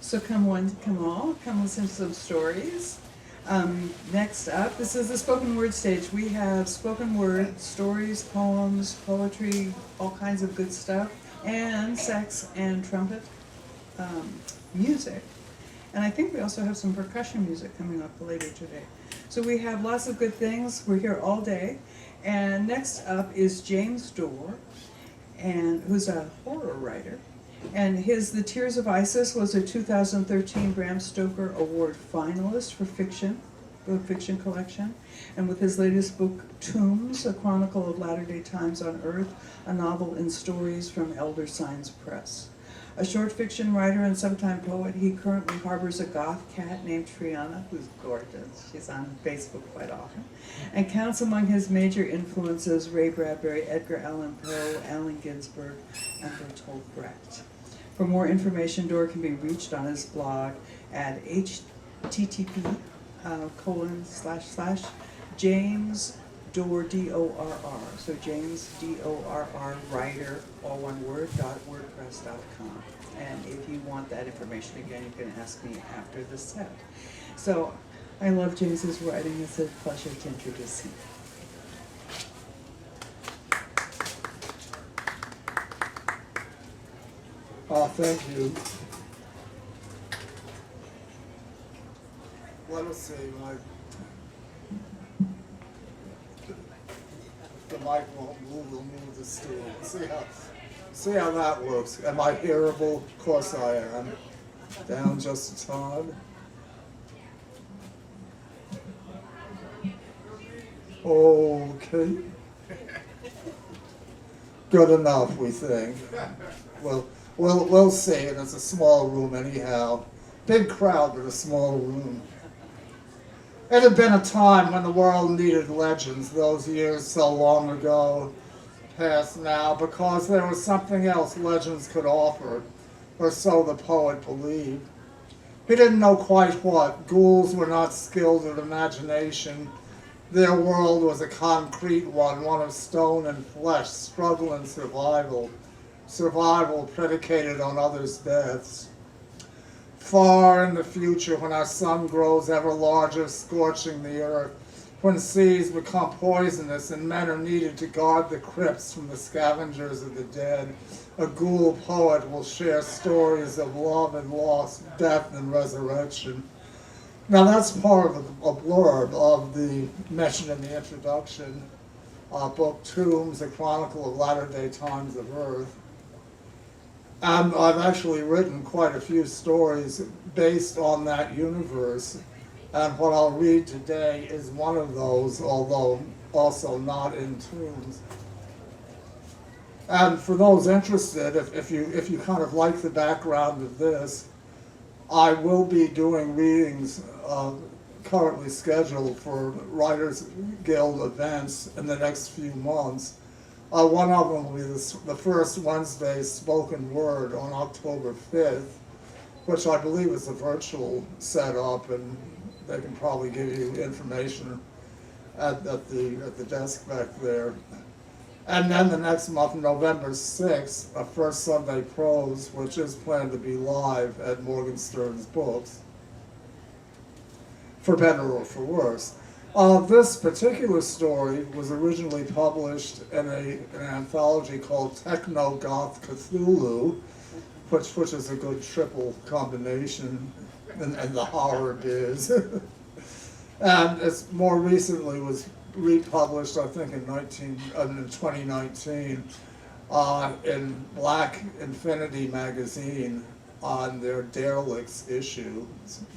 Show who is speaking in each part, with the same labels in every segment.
Speaker 1: So come one, come all, come listen to some stories. Next up, this is the spoken word stage. We have spoken word, stories, poems, poetry, all kinds of good stuff, and sax and trumpet um, music. And I think we also have some percussion music coming up later today. So we have lots of good things. We're here all day. And next up is James Dorr, and who's a horror writer. And his The Tears of Isis was a 2013 Bram Stoker Award finalist for fiction, the fiction collection. And with his latest book, Tombs, A Chronicle of Latter-day Times on Earth, a novel in stories from Elder Signs Press. A short fiction writer and sometime poet, he currently harbors a goth cat named Triana, who's gorgeous. She's on Facebook quite often. And counts among his major influences Ray Bradbury, Edgar Allan Poe, Allen Ginsberg, and Bertolt Brecht. For more information, Dorr can be reached on his blog at http://James Dorr, D-O-R-R. So James, D-O-R-R, writer, all one word, .wordpress.com. And if you want that information again, you can ask me after the set. So I love James's writing. It's a pleasure to introduce him.
Speaker 2: Thank you. Let us see, the mic won't move, we'll move the stool. See how that looks. Am I hearable? Of course I am. Down just a tad. Okay. Good enough, we think. We'll see, and it's a small room anyhow. Big crowd, but a small room. It had been a time when the world needed legends, those years so long ago, past now, because there was something else legends could offer, or so the poet believed. He didn't know quite what. Ghouls were not skilled at imagination. Their world was a concrete one of stone and flesh, struggle and survival. Survival predicated on others' deaths. Far in the future, when our sun grows ever larger, scorching the earth, when seas become poisonous and men are needed to guard the crypts from the scavengers of the dead, a ghoul poet will share stories of love and loss, death and resurrection. Now that's part of a blurb of the mentioned in the introduction, book Tombs, A Chronicle of Latter-day Times of Earth. And I've actually written quite a few stories based on that universe. And what I'll read today is one of those, although also not in Tombs. And for those interested, if you kind of like the background of this, I will be doing readings currently scheduled for Writers Guild events in the next few months. One of them will be the first Wednesday spoken word on October 5th, which I believe is a virtual setup, and they can probably give you information at the desk back there. And then the next month, November 6th, a First Sunday Prose, which is planned to be live at Morgenstern's Books, for better or for worse. This particular story was originally published in an anthology called Techno-Goth Cthulhu, which is a good triple combination in the horror biz. And it's more recently was republished, I think, in 2019 in Black Infinity magazine on their Derelicts issue.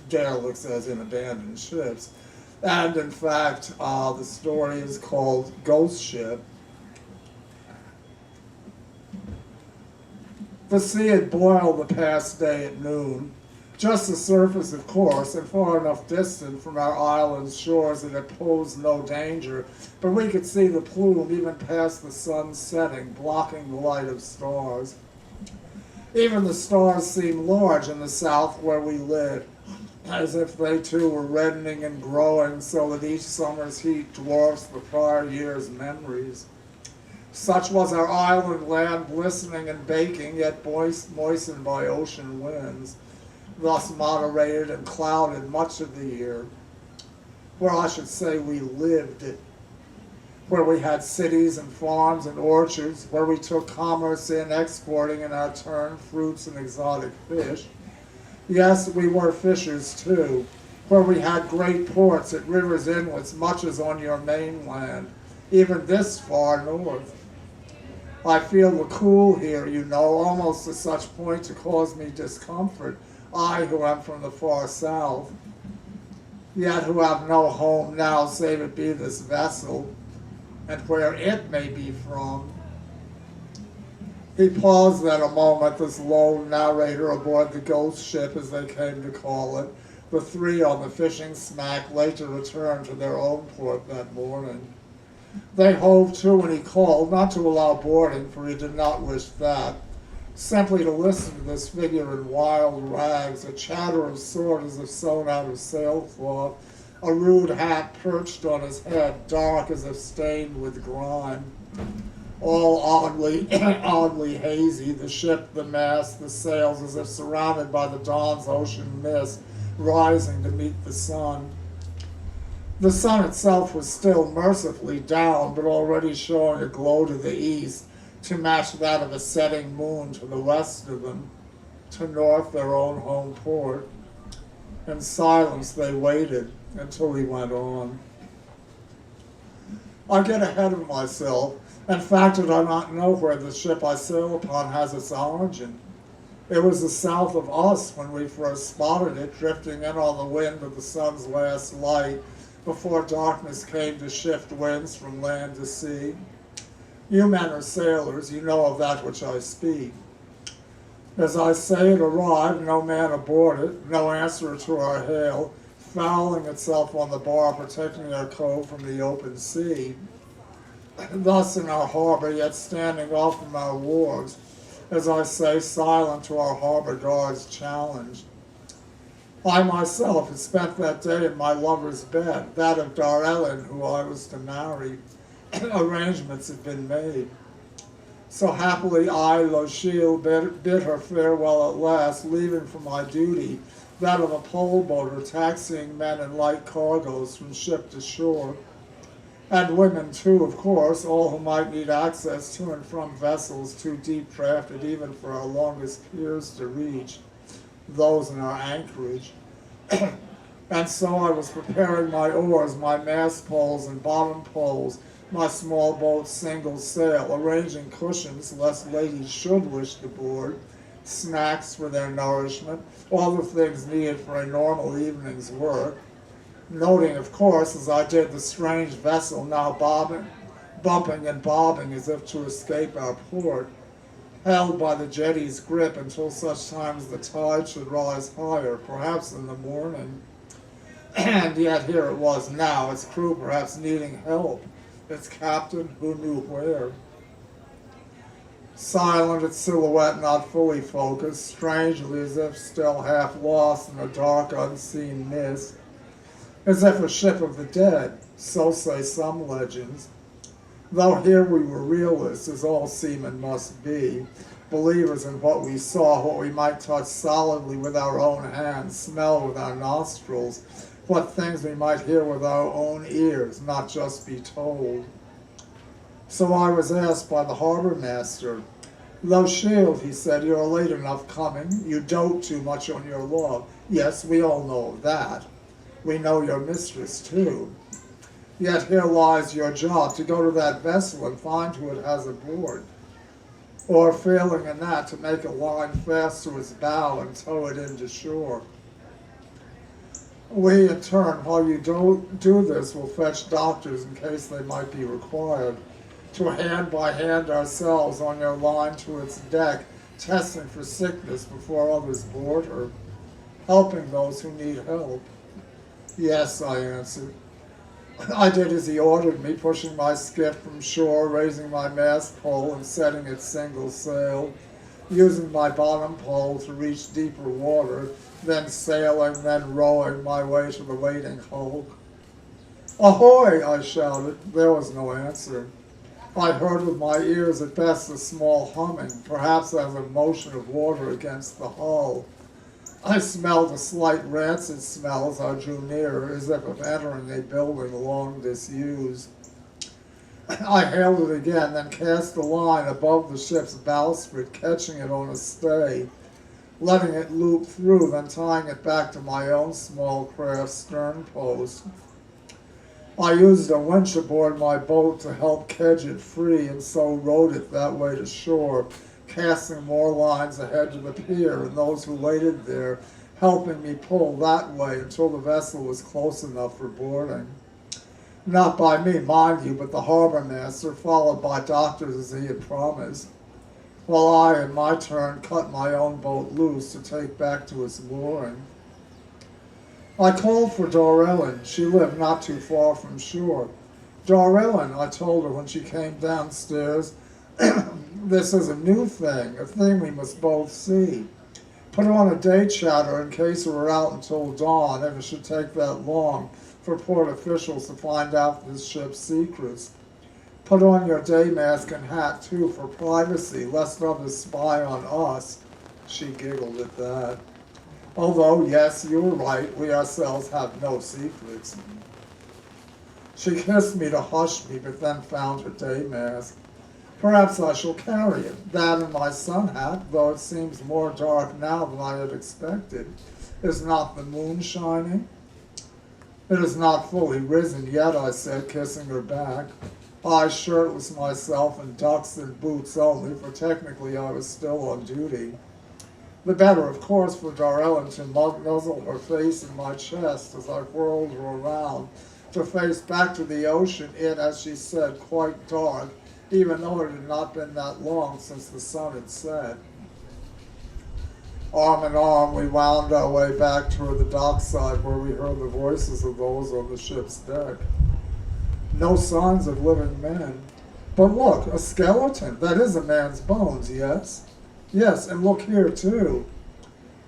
Speaker 2: Derelicts as in abandoned ships. And in fact, the story is called Ghost Ship. The sea had boiled the past day at noon. Just the surface, of course, and far enough distant from our island's shores that it posed no danger, but we could see the plume even past the sun's setting, blocking the light of stars. Even the stars seemed large in the south where we lived, as if they too were reddening and growing so that each summer's heat dwarfs the prior year's memories. Such was our island land, glistening and baking, yet moistened by ocean winds. thus moderated and clouded much of the year, where I should say we lived, where we had cities and farms and orchards, where we took commerce in, exporting in our turn fruits and exotic fish. Yes, we were fishers too, where we had great ports at rivers' inlets, much as on your mainland, even this far north. I feel the cool here, you know, almost to such point to cause me discomfort, I who am from the far south, yet who have no home now save it be this vessel, and where it may be from. He paused then a moment, this lone narrator aboard the ghost ship, as they came to call it. The three on the fishing smack later returned to their own port that morning. They hove to when he called, not to allow boarding, for he did not wish that, simply to listen to this figure in wild rags, a chatter of sword as if sewn out of sailcloth, a rude hat perched on his head, dark as if stained with grime. All oddly hazy, the ship, the mast, the sails, as if surrounded by the dawn's ocean mist, rising to meet the sun. The sun itself was still mercifully down, but already showing a glow to the east, to match that of a setting moon to the west of them, to north their own home port. In silence they waited until he went on. I get ahead of myself. In fact, I do not know where the ship I sail upon has its origin. It was the south of us when we first spotted it, drifting in on the wind of the sun's last light, before darkness came to shift winds from land to sea. You men are sailors, you know of that which I speak. As I say, it arrived, no man aboard it, no answer to our hail, fouling itself on the bar, protecting our cove from the open sea. Thus in our harbor, yet standing off from our wharves, as I say, silent to our harbor guard's challenge. I myself had spent that day in my lover's bed, that of Dorr, who I was to marry. Arrangements had been made. So happily I, Lochiel, bid her farewell at last, leaving for my duty, that of a pole boater taxiing men in light cargoes from ship to shore. And women too, of course, all who might need access to and from vessels too deep drafted even for our longest piers to reach, those in our anchorage. And so I was preparing my oars, my mast poles and bottom poles, my small boat's single sail, arranging cushions lest ladies should wish to board, snacks for their nourishment, all the things needed for a normal evening's work, noting, of course, as I did, the strange vessel now bumping and bobbing as if to escape our port, held by the jetty's grip until such time as the tide should rise higher, perhaps in the morning. And yet here it was now, its crew perhaps needing help, its captain who knew where. Silent, its silhouette not fully focused, strangely as if still half lost in a dark unseen mist, as if a ship of the dead, so say some legends. Though here we were realists, as all seamen must be, believers in what we saw, what we might touch solidly with our own hands, smell with our nostrils, what things we might hear with our own ears, not just be told. So I was asked by the harbor master, "Lochiel," he said, "you're late enough coming. You dote too much on your love." Yes, we all know that. We know your mistress too. Yet here lies your job, to go to that vessel and find who it has aboard. Or, failing in that, to make a line fast to its bow and tow it into shore. We, in turn, while you do this, will fetch doctors in case they might be required, to hand by hand ourselves on your line to its deck, testing for sickness before others board her, helping those who need help. Yes, I answered. I did as he ordered me, pushing my skiff from shore, raising my mast pole and setting its single sail, using my bottom pole to reach deeper water, then sailing, then rowing my way to the waiting hulk. "Ahoy!" I shouted. There was no answer. I heard with my ears at best a small humming, perhaps as a motion of water against the hull. I smelled a slight rancid smell as I drew nearer, as if of entering a building long disused. I hailed it again, then cast the line above the ship's bowsprit, catching it on a stay, letting it loop through, then tying it back to my own small craft stern post. I used a winch aboard my boat to help kedge it free, and so rowed it that way to shore, casting more lines ahead to the pier, and those who waited there helping me pull that way until the vessel was close enough for boarding. Not by me, mind you, but the harbor master, followed by doctors as he had promised, while I, in my turn, cut my own boat loose to take back to its mooring. I called for Dorr. She lived not too far from shore. Dorr, I told her when she came downstairs, this is a new thing, a thing we must both see. Put on a day chatter in case we're out until dawn, if it should take that long for port officials to find out this ship's secrets. Put on your day mask and hat, too, for privacy, lest others spy on us. She giggled at that. Although, yes, you're right, we ourselves have no secrets. She kissed me to hush me, but then found her day mask. Perhaps I shall carry it, that and my sun hat, though it seems more dark now than I had expected. Is not the moon shining? It is not fully risen yet, I said, kissing her back. I shirtless myself in ducks and boots only, for technically I was still on duty. The better, of course, for Dorr to nuzzle her face in my chest as I whirled her around, to face back to the ocean in, as she said, quite dark, even though it had not been that long since the sun had set. Arm in arm, we wound our way back toward the dockside, where we heard the voices of those on the ship's deck. No signs of living men. But look, a skeleton. That is a man's bones, yes? Yes, and look here, too.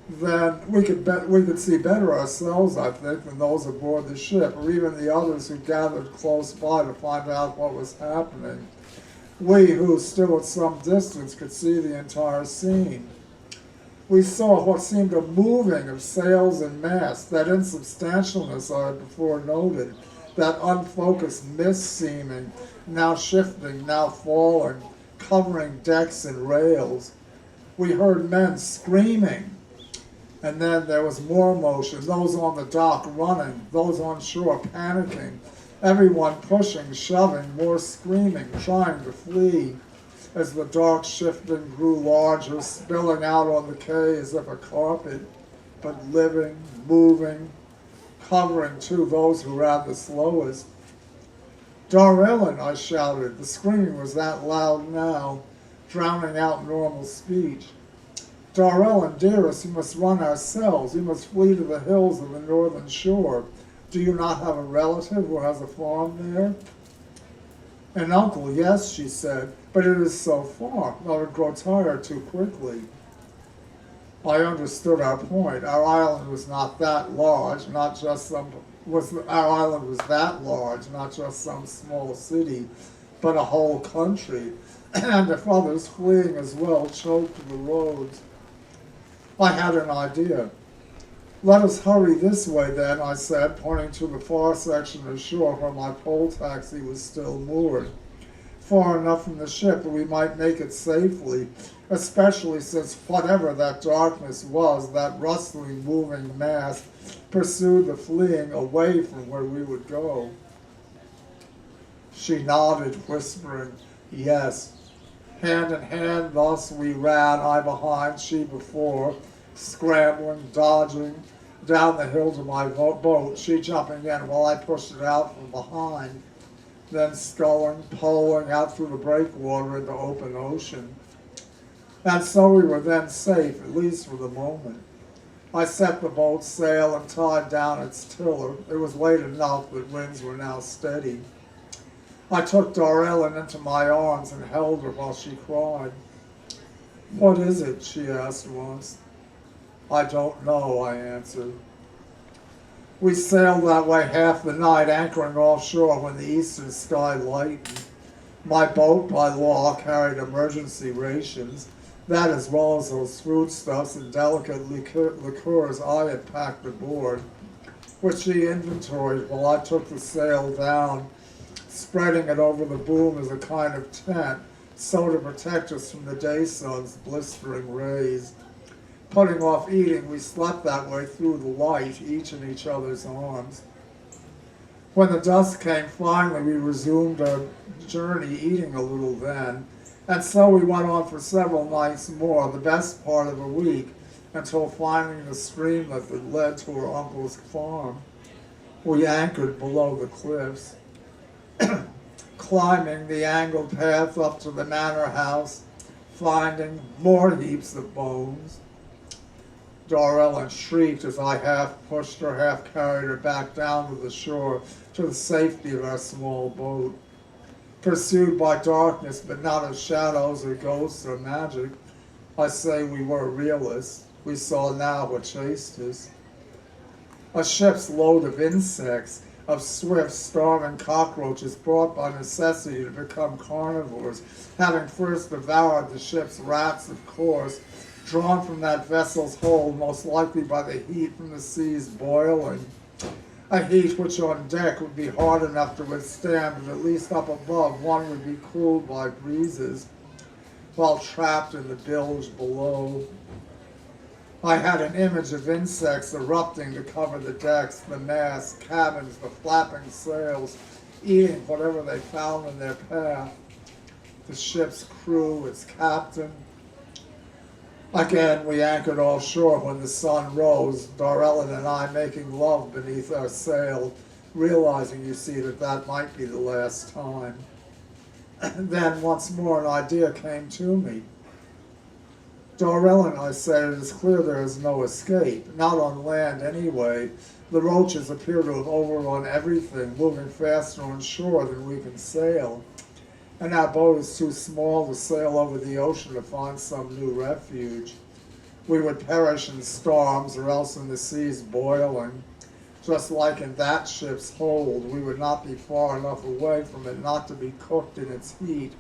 Speaker 2: Then we could see better ourselves, I think, than those aboard the ship, or even the others who gathered close by to find out what was happening. We, who still at some distance, could see the entire scene. We saw what seemed a moving of sails and masts, that insubstantialness I had before noted, that unfocused mist seeming, now shifting, now falling, covering decks and rails. We heard men screaming, and then there was more motion, those on the dock running, those on shore panicking, everyone pushing, shoving, more screaming, trying to flee, as the dark shifting grew larger, spilling out on the quay as if a carpet, but living, moving, covering, too, those who ran the slowest. Dorr, I shouted. The screaming was that loud now, drowning out normal speech. Dorr, dearest, we must run ourselves. We must flee to the hills of the northern shore. Do you not have a relative who has a farm there? An uncle, yes, she said, but it is so far. I would grow tired too quickly. I understood our point. Our island was not that large, not just some small city, but a whole country, and if others fleeing as well choked the roads. I had an idea. Let us hurry this way then, I said, pointing to the far section of shore where my pole taxi was still moored. Far enough from the ship that we might make it safely, especially since whatever that darkness was, that rustling, moving mass, pursued the fleeing away from where we would go. She nodded, whispering, yes. Hand in hand, thus we ran, I behind, she before, scrambling, dodging, down the hill to my boat, she jumping in while I pushed it out from behind, then sculling, poling out through the breakwater into open ocean. And so we were then safe, at least for the moment. I set the boat's sail and tied down its tiller. It was late enough, but winds were now steady. I took Dorr into my arms and held her while she cried. What is it? She asked once. I don't know, I answered. We sailed that way half the night, anchoring offshore when the eastern sky lightened. My boat, by law, carried emergency rations, That as well as those foodstuffs and delicate liqueurs I had packed aboard, which she inventoried while I took the sail down, spreading it over the boom as a kind of tent, so to protect us from the day sun's blistering rays. Putting off eating, we slept that way through the light, each in each other's arms. When the dusk came, finally we resumed our journey, eating a little then, and so we went on for several nights more, the best part of a week, until finding the streamlet that led to her uncle's farm. We anchored below the cliffs, climbing the angled path up to the manor house, finding more heaps of bones. Dorr shrieked as I half pushed her, half carried her back down to the shore to the safety of our small boat. Pursued by darkness, but not of shadows or ghosts or magic, I say we were realists. We saw now what chased us. A ship's load of insects, of swift, starving cockroaches brought by necessity to become carnivores, having first devoured the ship's rats, of course, drawn from that vessel's hold, most likely by the heat from the sea's boiling. A heat which on deck would be hard enough to withstand, but at least up above one would be cooled by breezes, while trapped in the bilge below. I had an image of insects erupting to cover the decks, the masts, cabins, the flapping sails, eating whatever they found in their path. The ship's crew, its captain. Again, we anchored offshore when the sun rose, Dorr and I making love beneath our sail, realizing, you see, that that might be the last time. And then once more an idea came to me. Dorr, I said, it is clear there is no escape, not on land anyway. The roaches appear to have overrun everything, moving faster on shore than we can sail. And our boat is too small to sail over the ocean to find some new refuge. We would perish in storms or else in the seas boiling. Just like in that ship's hold, we would not be far enough away from it not to be cooked in its heat,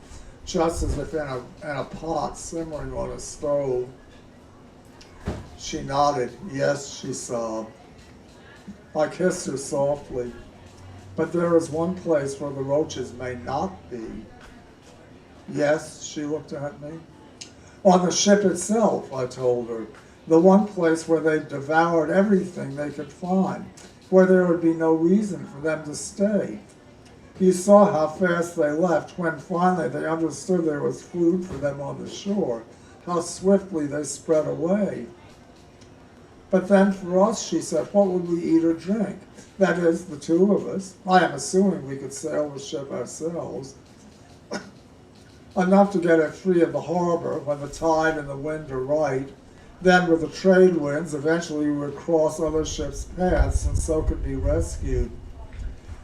Speaker 2: just as if in a pot simmering on a stove. She nodded. Yes, she sobbed. I kissed her softly. But there is one place where the roaches may not be. Yes, she looked at me. On the ship itself, I told her. The one place where they devoured everything they could find, where there would be no reason for them to stay. You saw how fast they left when finally they understood there was food for them on the shore, how swiftly they spread away. But then for us, she said, what would we eat or drink? That is, the two of us. I am assuming we could sail the ship ourselves. Enough to get it free of the harbor when the tide and the wind are right. Then with the trade winds, eventually we would cross other ships' paths and so could be rescued.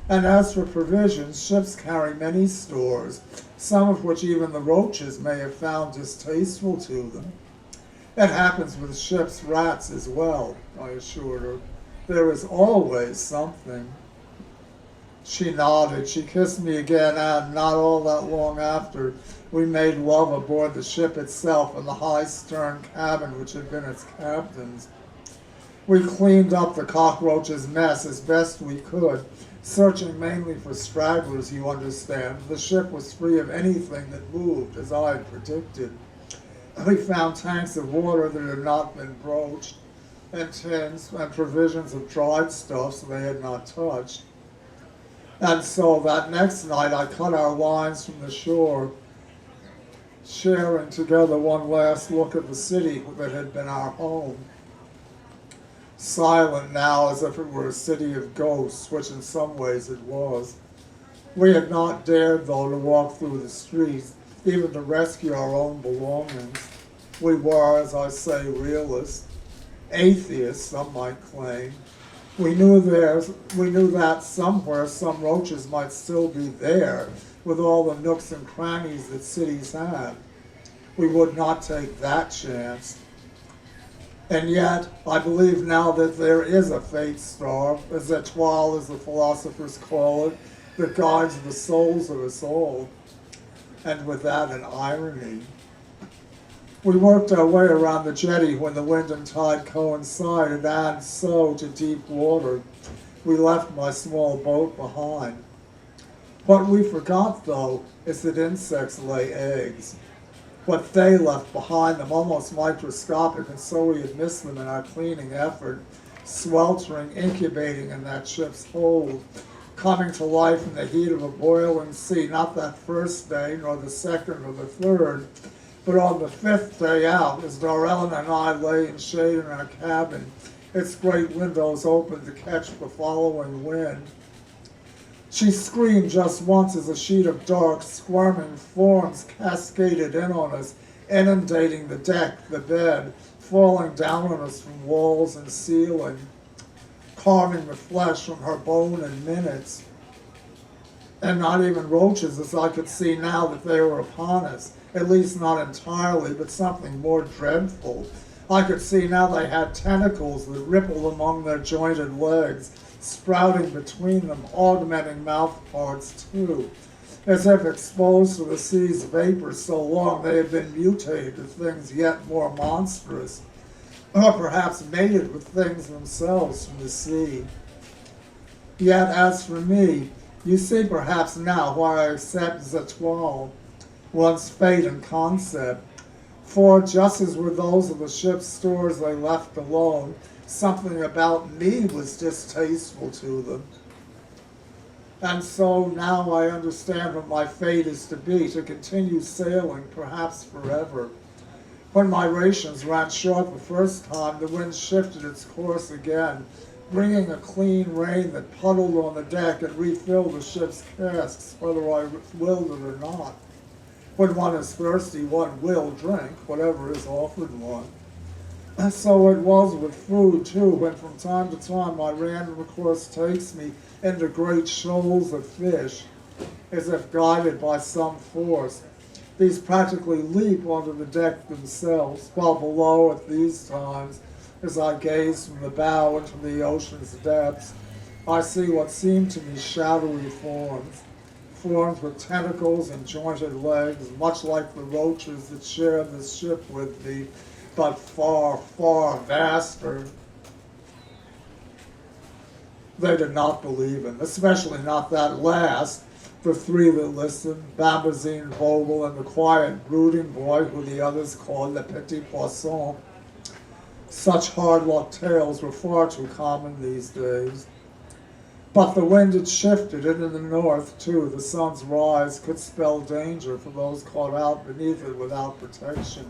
Speaker 2: And as for provisions, ships carry many stores, some of which even the roaches may have found distasteful to them. It happens with ship's rats as well, I assured her. There is always something. She nodded. She kissed me again, and not all that long after, we made love aboard the ship itself in the high stern cabin which had been its captain's. We cleaned up the cockroach's mess as best we could, searching mainly for stragglers, you understand. The ship was free of anything that moved, as I had predicted. We found tanks of water that had not been broached, and tins and provisions of dried stuffs they had not touched. And so that next night I cut our lines from the shore, sharing together one last look at the city that had been our home. Silent now as if it were a city of ghosts, which in some ways it was. We had not dared, though, to walk through the streets, even to rescue our own belongings. We were, as I say, realists, atheists, some might claim. We knew that somewhere some roaches might still be there, with all the nooks and crannies that cities have. We would not take that chance. And yet, I believe now that there is a fate star, as étoile as the philosophers call it, that guides the souls of us all. And with that, an irony. We worked our way around the jetty when the wind and tide coincided, and so to deep water. We left my small boat behind. What we forgot, though, is that insects lay eggs. What they left behind them, almost microscopic, and so we had missed them in our cleaning effort, sweltering, incubating in that ship's hold, coming to life in the heat of a boiling sea, not that first day, nor the second or the third, but on the fifth day out, as Dorrell and I lay in shade in our cabin, its great windows open to catch the following wind. She screamed just once as a sheet of dark, squirming forms cascaded in on us, inundating the deck, the bed, falling down on us from walls and ceiling, carving the flesh from her bone in minutes. And not even roaches, as I could see now that they were upon us, at least not entirely, but something more dreadful. I could see now they had tentacles that rippled among their jointed legs, sprouting between them, augmenting mouth parts too, as if exposed to the sea's vapor so long they had been mutated to things yet more monstrous, or perhaps mated with things themselves from the sea. Yet as for me, you see perhaps now why I accept Zetoile, one's fate and concept, for just as were those of the ship's stores they left alone, something about me was distasteful to them. And so now I understand what my fate is to be, to continue sailing, perhaps forever. When my rations ran short the first time, the wind shifted its course again, bringing a clean rain that puddled on the deck and refilled the ship's casks, whether I willed it or not. When one is thirsty, one will drink whatever is offered one. And so it was with food, too, when from time to time my random course takes me into great shoals of fish, as if guided by some force. These practically leap onto the deck themselves, while below at these times, as I gaze from the bow into the ocean's depths, I see what seem to me shadowy forms with tentacles and jointed legs, much like the roaches that share this ship with me, but far, far vaster. They did not believe him, especially not that last, the three that listened, Babazine, Vogel, and the quiet, brooding boy who the others called Le Petit Poisson. Such hard-luck tales were far too common these days. But the wind had shifted, and in the north, too, the sun's rise could spell danger for those caught out beneath it without protection.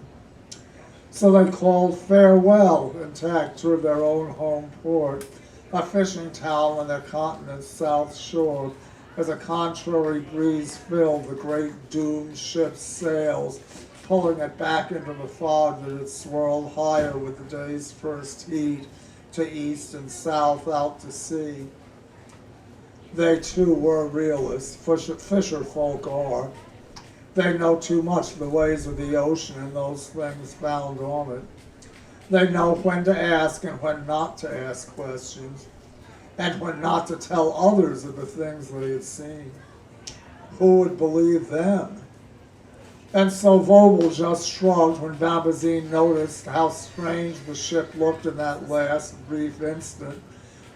Speaker 2: So they called farewell and tacked toward their own home port, a fishing town on their continent's south shore, as a contrary breeze filled the great doomed ship's sails, pulling it back into the fog that had swirled higher with the day's first heat to east and south out to sea. They too were realists, fisher folk are. They know too much of the ways of the ocean and those things found on it. They know when to ask and when not to ask questions, and when not to tell others of the things they had seen. Who would believe them? And so Vogel just shrugged when Babazine noticed how strange the ship looked in that last brief instant,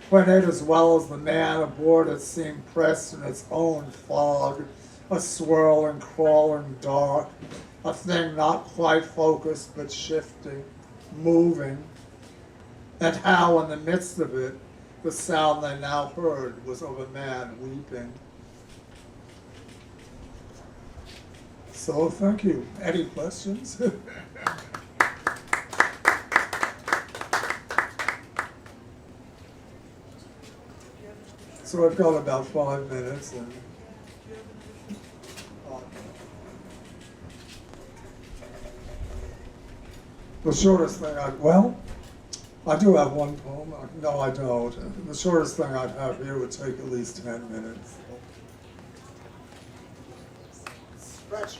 Speaker 2: when it, as well as the man aboard it, seemed pressed in its own fog, a swirling, crawling dark, a thing not quite focused but shifting, moving, and how in the midst of it, the sound they now heard was of a man weeping. So thank you. Any questions? So I've got about 5 minutes, and the shortest thing I do have one poem. No, I don't. The shortest thing I'd have here would take at least 10 minutes. Stretch